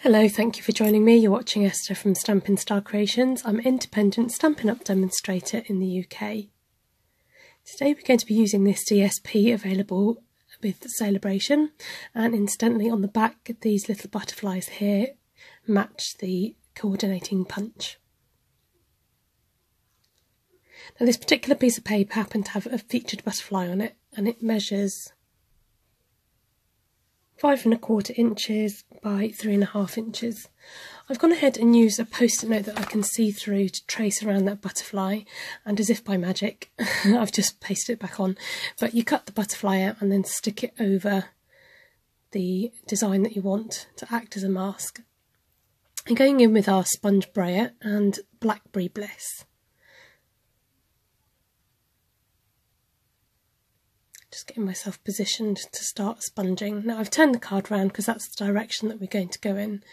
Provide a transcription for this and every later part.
Hello, thank you for joining me. You're watching Esther from Stampin' Star Creations. I'm an independent Stampin' Up demonstrator in the UK. Today we're going to be using this DSP available with Celebration, and incidentally on the back these little butterflies here match the coordinating punch. Now this particular piece of paper happened to have a featured butterfly on it, and it measures 5¼ inches by 3½ inches. I've gone ahead and used a post-it note that I can see through to trace around that butterfly, and as if by magic I've just pasted it back on. But you cut the butterfly out and then stick it over the design that you want to act as a mask. And going in with our Spinge Brayer and Blackberry Bliss. Just getting myself positioned to start sponging. Now I've turned the card round because that's the direction that we're going to go in.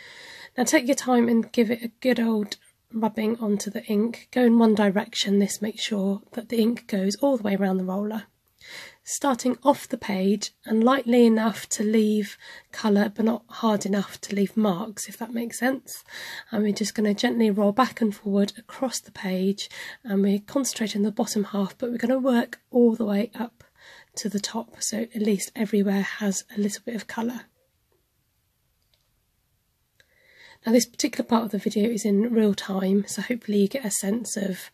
Now take your time and give it a good old rubbing onto the ink. Go in one direction, this makes sure that the ink goes all the way around the roller. Starting off the page and lightly enough to leave colour but not hard enough to leave marks, if that makes sense. And we're just going to gently roll back and forward across the page, and we're concentrating on the bottom half, but we're going to work all the way up to the top, so at least everywhere has a little bit of colour. Now this particular part of the video is in real time, so hopefully you get a sense of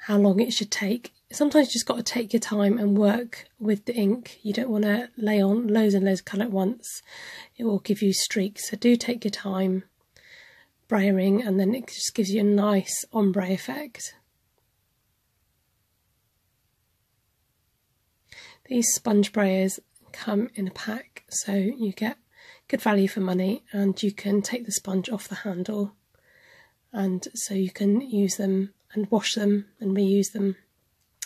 how long it should take. Sometimes you just got to take your time and work with the ink. You don't want to lay on loads and loads of colour at once. It will give you streaks, so do take your time brayering, and then it just gives you a nice ombre effect. These sponge brayers come in a pack, so you get good value for money, and you can take the sponge off the handle, and so you can use them and wash them and reuse them.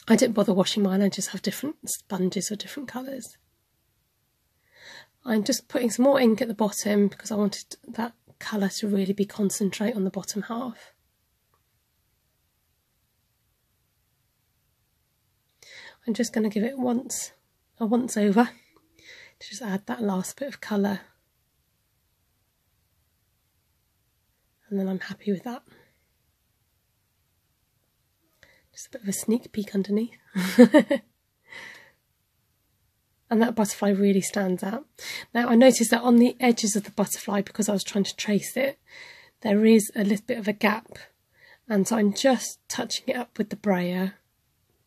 I didn't bother washing mine, I just have different sponges of different colours. I'm just putting some more ink at the bottom because I wanted that colour to really be concentrate on the bottom half. I'm just going to give it a once over to just add that last bit of colour, and then I'm happy with that. Just a bit of a sneak peek underneath. And that butterfly really stands out. Now I noticed that on the edges of the butterfly, because I was trying to trace it, there is a little bit of a gap, and so I'm just touching it up with the brayer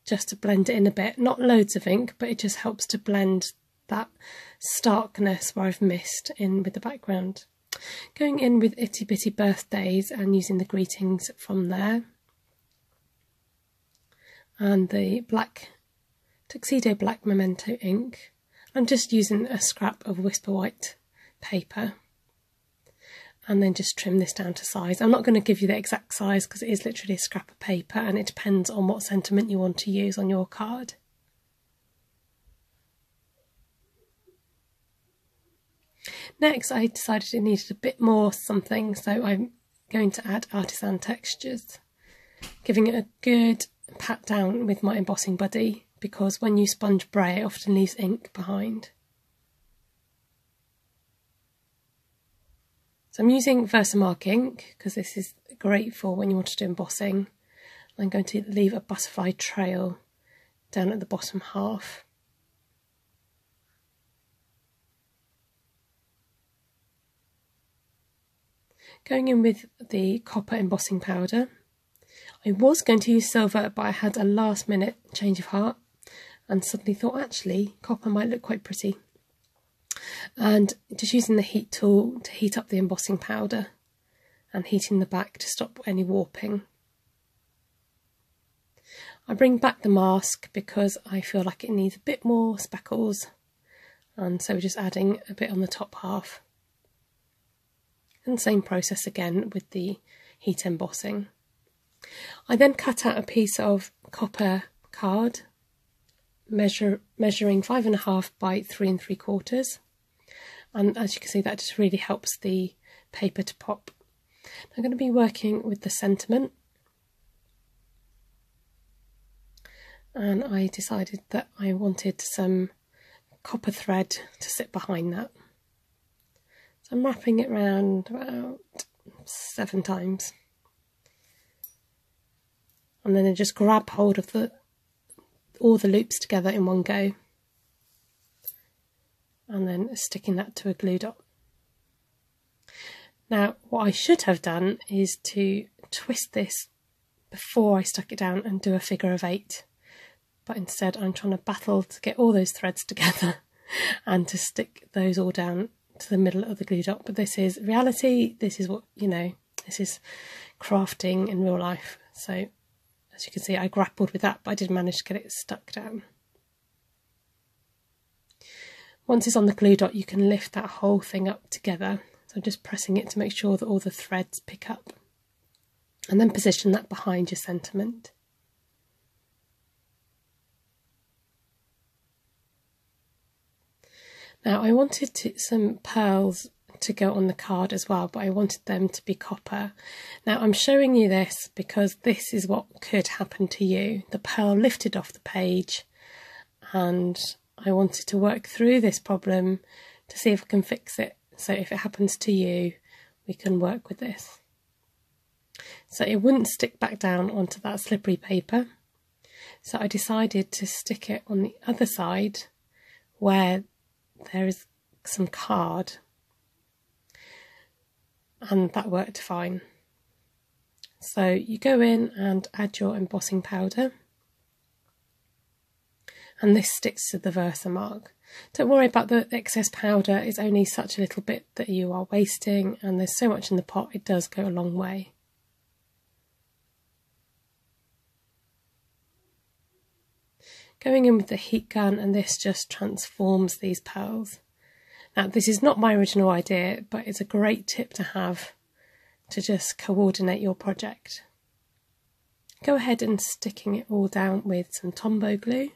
just to blend it in a bit. Not loads of ink, but it just helps to blend that starkness where I've missed in with the background. Going in with Itty Bitty Birthdays and using the greetings from there. And the black Tuxedo black Momento ink. I'm just using a scrap of Whisper White paper. And then just trim this down to size. I'm not going to give you the exact size because it is literally a scrap of paper, and it depends on what sentiment you want to use on your card. Next I decided it needed a bit more something, so I'm going to add artisan textures, giving it a good pat down with my embossing buddy, because when you sponge bray it often leaves ink behind. So I'm using Versamark Ink because this is great for when you want to do embossing. I'm going to leave a butterfly trail down at the bottom half. Going in with the copper embossing powder. I was going to use silver, but I had a last minute change of heart and suddenly thought actually copper might look quite pretty. And just using the heat tool to heat up the embossing powder and heating the back to stop any warping. I bring back the mask because I feel like it needs a bit more speckles, and so we're just adding a bit on the top half. And same process again with the heat embossing. I then cut out a piece of copper card, measuring 5½ by 3¾ and as you can see that just really helps the paper to pop. I'm going to be working with the sentiment, and I decided that I wanted some copper thread to sit behind that. So I'm wrapping it around about 7 times. And then I just grab hold of all the loops together in one go. And then sticking that to a glue dot. Now, what I should have done is to twist this before I stuck it down and do a figure of 8. But instead I'm trying to battle to get all those threads together and to stick those all down to the middle of the glue dot. But this is reality, this is what, you know, this is crafting in real life. So as you can see, I grappled with that, but I did manage to get it stuck down. Once it's on the glue dot, you can lift that whole thing up together. So I'm just pressing it to make sure that all the threads pick up. And then position that behind your sentiment. Now I wanted some pearls to go on the card as well, but I wanted them to be copper. Now I'm showing you this because this is what could happen to you. The pearl lifted off the page, and I wanted to work through this problem to see if I can fix it. So if it happens to you, we can work with this. So it wouldn't stick back down onto that slippery paper. So I decided to stick it on the other side where there is some card, and that worked fine. So you go in and add your embossing powder, and this sticks to the Versamark. Don't worry about the excess powder, it's only such a little bit that you are wasting, and there's so much in the pot, it does go a long way. Going in with the heat gun, and this just transforms these pearls. Now this is not my original idea, but it's a great tip to have to just coordinate your project. Go ahead and sticking it all down with some Tombow glue.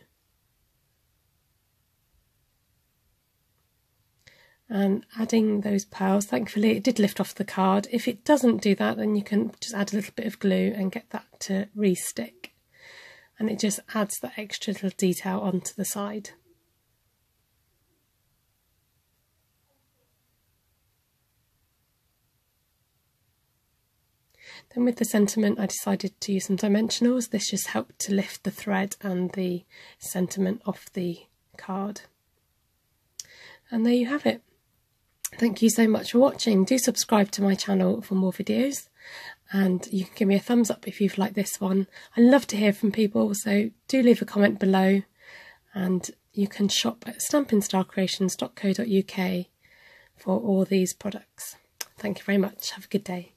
And adding those pearls. Thankfully it did lift off the card. If it doesn't do that, then you can just add a little bit of glue and get that to re-stick. And it just adds that extra little detail onto the side. Then with the sentiment I decided to use some dimensionals. This just helped to lift the thread and the sentiment off the card. And there you have it. Thank you so much for watching. Do subscribe to my channel for more videos, and you can give me a thumbs up if you've liked this one. I love to hear from people, so do leave a comment below, and you can shop at stampingstarcreations.co.uk for all these products. Thank you very much. Have a good day.